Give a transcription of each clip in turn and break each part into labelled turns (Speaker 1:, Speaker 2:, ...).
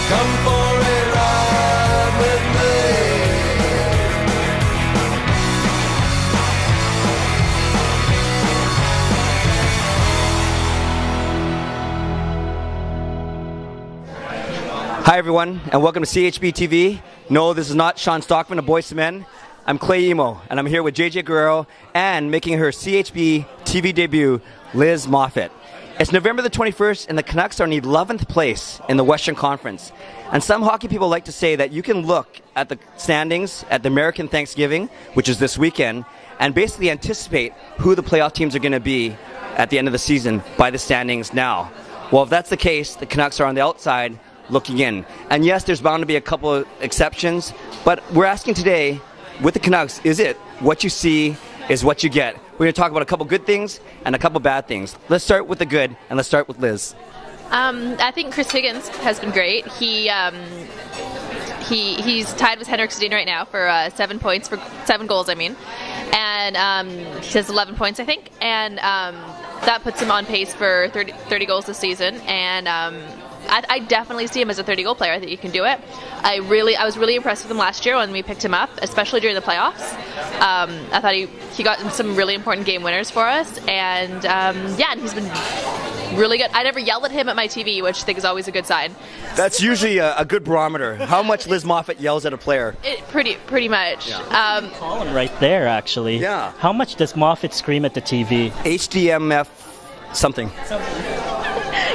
Speaker 1: Come for a ride with me.
Speaker 2: Hi everyone, and welcome to CHB TV. No, this is not Sean Stockman of Boys to Men. I'm Clay Imoo, and I'm here with JJ Guerrero and making her CHB TV debut, Lizz Moffat. It's November the 21st, and the Canucks are in 11th place in the Western Conference. And some hockey people like to say that you can look at the standings at the American Thanksgiving, which is this weekend, and basically anticipate who the playoff teams are going to be at the end of the season by the standings now. Well, if that's the case, the Canucks are on the outside looking in. And yes, there's bound to be a couple of exceptions, but we're asking today, with the Canucks, is it what you see is what you get? We're going to talk about a couple good things and a couple bad things. Let's start with the good, and let's start with Liz.
Speaker 3: I think Chris Higgins has been great. He's tied with Henrik Sedin right now for 7 goals. And he has 11 points, I think, and that puts him on pace for 30 goals this season. And I definitely see him as a 30-goal player. I think he can do it. I was really impressed with him last year when we picked him up, especially during the playoffs. I thought he got some really important game winners for us, and and he's been really good. I never yelled at him at my TV, which I think is always a good sign.
Speaker 2: That's usually a good barometer. How much Lizz Moffat yells at a player?
Speaker 3: Pretty much.
Speaker 4: Yeah. Colin right there, actually.
Speaker 2: Yeah.
Speaker 4: How much does Moffat scream at the TV?
Speaker 2: HDMF something.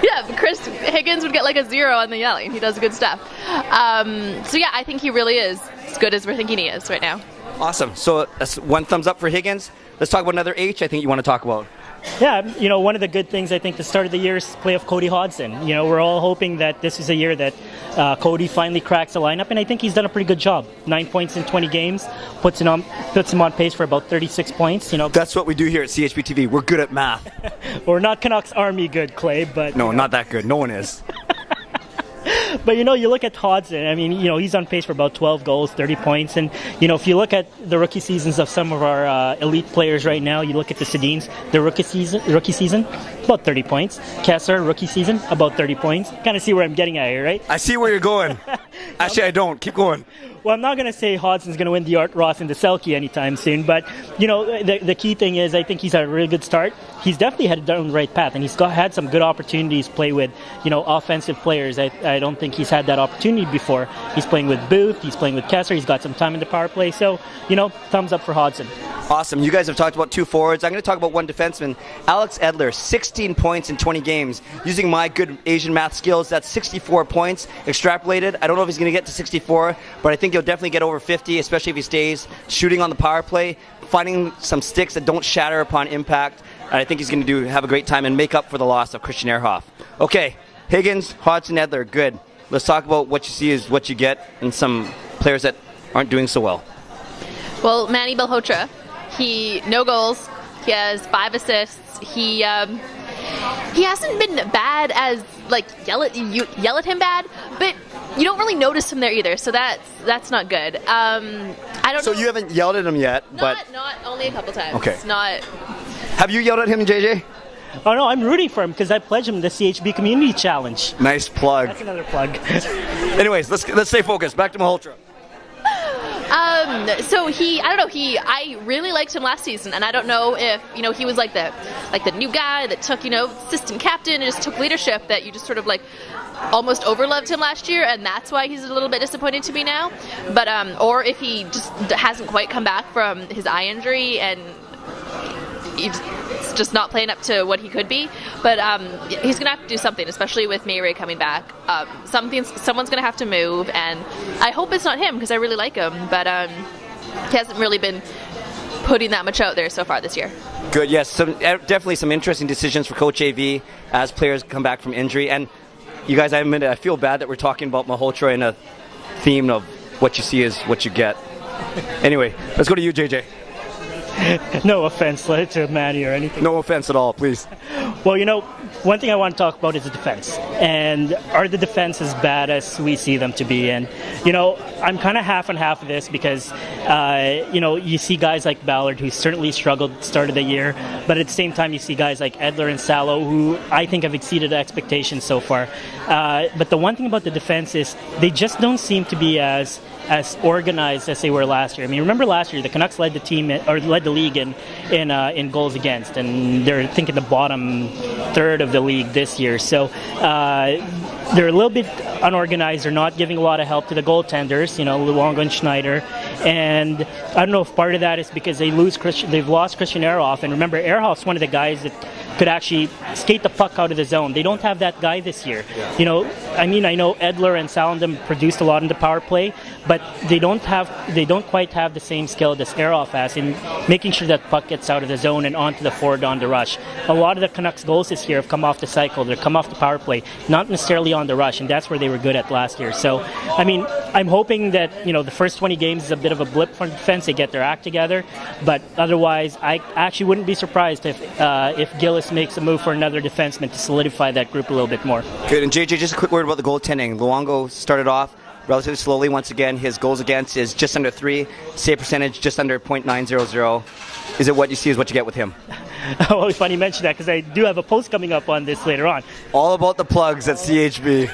Speaker 3: Yeah, Chris Higgins would get like a 0 on the yelling. He does good stuff. I think he really is as good as we're thinking he is right now.
Speaker 2: Awesome. So that's one thumbs up for Higgins. Let's talk about another H I think you want to talk about.
Speaker 4: Yeah, one of the good things I think the start of the year is play of Cody Hodgson. We're all hoping that this is a year that Cody finally cracks the lineup, and I think he's done a pretty good job. 9 points in 20 games, puts him on pace for about 36 points.
Speaker 2: That's what we do here at CHB TV. We're good at math.
Speaker 4: We're not Canucks Army good, Clay, but
Speaker 2: no, not that good. No one is.
Speaker 4: But, you look at Hodgson, he's on pace for about 12 goals, 30 points. And, if you look at the rookie seasons of some of our elite players right now, you look at the Sedins, the rookie season, about 30 points. Kessler, rookie season, about 30 points. Kind of see where I'm getting at here, right?
Speaker 2: I see where you're going. Actually, I don't. Keep going.
Speaker 4: Well, I'm not going to say Hodgson's going to win the Art Ross and the Selke anytime soon, but, the key thing is I think he's had a really good start. He's definitely headed down the right path, and he's had some good opportunities to play with, offensive players. I don't think he's had that opportunity before. He's playing with Booth, he's playing with Kessler, he's got some time in the power play, so, thumbs up for Hodgson.
Speaker 2: Awesome. You guys have talked about two forwards. I'm going to talk about one defenseman. Alex Edler, 16 points in 20 games. Using my good Asian math skills, that's 64 points extrapolated. I don't know if he's going to get to 64, but I think he'll definitely get over 50, especially if he stays shooting on the power play, finding some sticks that don't shatter upon impact. And I think he's going to have a great time and make up for the loss of Christian Ehrhoff. Okay, Higgins, Hodgson, Edler, good. Let's talk about what you see is what you get and some players that aren't doing so well.
Speaker 3: Well, Manny Malhotra, no goals. He has 5 assists. He hasn't been bad as yell at him bad, but you don't really notice him there either. So that's not good. I don't.
Speaker 2: So
Speaker 3: know.
Speaker 2: you haven't yelled at him yet,
Speaker 3: not only a couple times.
Speaker 2: Okay.
Speaker 3: It's not.
Speaker 2: Have you yelled at him, JJ?
Speaker 4: Oh no, I'm rooting for him because I pledged him the CHB Community Challenge.
Speaker 2: Nice plug.
Speaker 4: That's another plug.
Speaker 2: Anyways, let's stay focused. Back to Malhotra.
Speaker 3: I really liked him last season, and I don't know if he was like the new guy that took assistant captain and just took leadership, that you just sort of almost overloved him last year, and that's why he's a little bit disappointing to me now. But or if he just hasn't quite come back from his eye injury and he's just not playing up to what he could be. But he's going to have to do something, especially with Mayray coming back. Someone's going to have to move, and I hope it's not him because I really like him. But he hasn't really been putting that much out there so far this year.
Speaker 2: Good, yes. Definitely some interesting decisions for Coach AV as players come back from injury. And you guys, I feel bad that we're talking about Malhotra in a theme of what you see is what you get. Anyway, let's go to you, JJ.
Speaker 4: No offense to Manny or anything.
Speaker 2: No offense at all, please.
Speaker 4: Well, one thing I want to talk about is the defense. And are the defense as bad as we see them to be? And, I'm kind of half and half of this because, you see guys like Ballard who certainly struggled at the start of the year, but at the same time you see guys like Edler and Salo who I think have exceeded expectations so far. But the one thing about the defense is they just don't seem to be as organized as they were last year. I mean, remember last year the Canucks led the league in goals against, and they're thinking the bottom third of the league this year. So they're a little bit unorganized. They're not giving a lot of help to the goaltenders, Luongo and Schneider. And I don't know if part of that is because they've lost Christian Ehrhoff. And remember, Ehrhoff's one of the guys that could actually skate the puck out of the zone. They don't have that guy this year. Yeah. I know Edler and Salendam produced a lot in the power play, but they don't quite have the same skill that Ehrhoff has in making sure that puck gets out of the zone and onto the forward on the rush. A lot of the Canucks goals this year have come off the cycle. They've come off the power play, not necessarily on the rush, and that's where they were good at last year. So, I'm hoping that, the first 20 games is a bit of a blip for defense. They get their act together, but otherwise, I actually wouldn't be surprised if Gillis makes a move for another defenseman to solidify that group a little bit more.
Speaker 2: Good. And JJ, just a quick word about the goaltending. Luongo started off relatively slowly. Once again, his goals against is just under 3, save percentage just under .900. Is it what you see is what you get with him?
Speaker 4: Well, it's funny you mention that because I do have a post coming up on this later on.
Speaker 2: All about the plugs at CHB.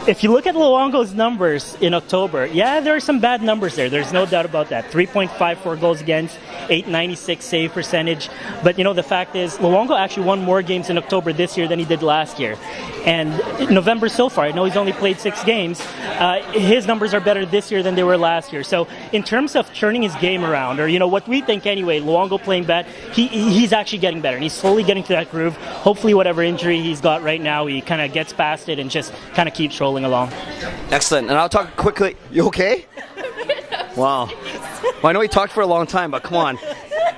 Speaker 4: If you look at Luongo's numbers in October, there are some bad numbers there. There's no doubt about that. 3.54 goals against, .896 save percentage. But, the fact is, Luongo actually won more games in October this year than he did last year. And November so far, I know he's only played 6 games, his numbers are better this year than they were last year. So in terms of turning his game around, or, what we think anyway, Luongo playing bad, he's actually getting better. And he's slowly getting to that groove. Hopefully whatever injury he's got right now, he kind of gets past it and just kind of keeps rolling along.
Speaker 2: Excellent. And I'll talk quickly. You okay? Wow. Well, I know he talked for a long time, but come on.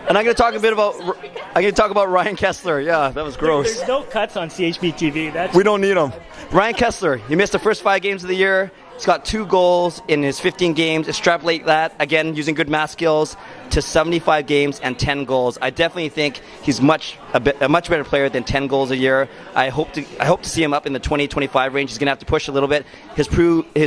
Speaker 2: And I'm going to talk about Ryan Kessler. Yeah, that was gross.
Speaker 4: There's no cuts on CHB TV.
Speaker 2: We don't need them. Ryan Kessler, he missed the first 5 games of the year. He's got 2 goals in his 15 games. Extrapolate that, again, using good math skills, to 75 games and 10 goals. I definitely think he's a much better player than 10 goals a year. I hope to see him up in the 20-25 range. He's going to have to push a little bit. His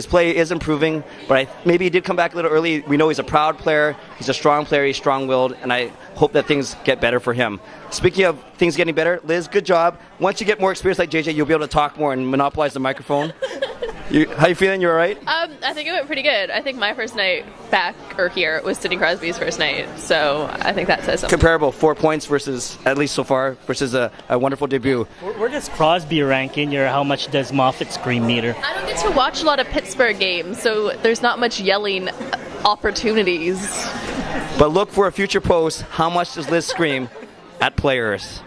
Speaker 2: play is improving, but maybe he did come back a little early. We know he's a proud player. He's a strong player. He's strong-willed, and I hope that things get better for him. Speaking of things getting better, Liz, good job. Once you get more experience like JJ, you'll be able to talk more and monopolize the microphone. How you feeling? You all right?
Speaker 3: I think it went pretty good. I think my first night back or here was Sidney Crosby's first night, so I think that says something.
Speaker 2: Comparable, 4 points versus, at least so far, versus a wonderful debut.
Speaker 4: Where does Crosby rank in your how much does Moffat scream meter?
Speaker 3: I don't get to watch a lot of Pittsburgh games, so there's not much yelling opportunities.
Speaker 2: But look for a future post, how much does Liz scream at players?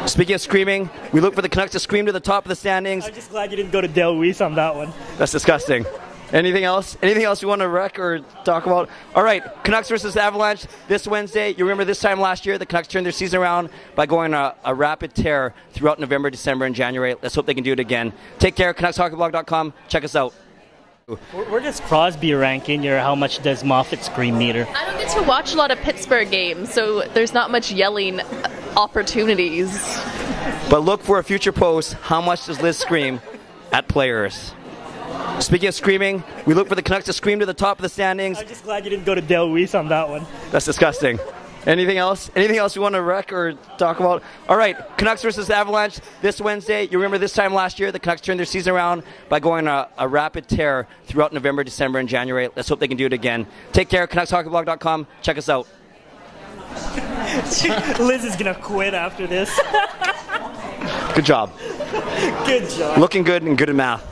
Speaker 2: Speaking of screaming, we look for the Canucks to scream to the top of the standings.
Speaker 4: I'm just glad you didn't go to Del Weiss on that one.
Speaker 2: That's disgusting. Anything else? Anything else you want to wreck or talk about? All right, Canucks versus Avalanche this Wednesday. You remember this time last year, the Canucks turned their season around by going on a rapid tear throughout November, December, and January. Let's hope they can do it again. Take care, CanucksHockeyBlog.com. Check us out.
Speaker 4: Where does Crosby rank in your how much does Moffat scream meter?
Speaker 3: I don't get to watch a lot of Pittsburgh games, so there's not much yelling opportunities.
Speaker 2: But look for a future post, how much does Liz scream at players? Speaking of screaming, we look for the Canucks to scream to the top of the standings.
Speaker 4: I'm just glad you didn't go to Del Weiss on that one.
Speaker 2: That's disgusting. Anything else? Anything else you want to wreck or talk about? All right, Canucks versus Avalanche this Wednesday. You remember this time last year, the Canucks turned their season around by going on a rapid tear throughout November, December, and January. Let's hope they can do it again. Take care, CanucksHockeyBlog.com. Check us out.
Speaker 4: Liz is going to quit after this.
Speaker 2: Good job.
Speaker 4: Good job.
Speaker 2: Looking good and good at math.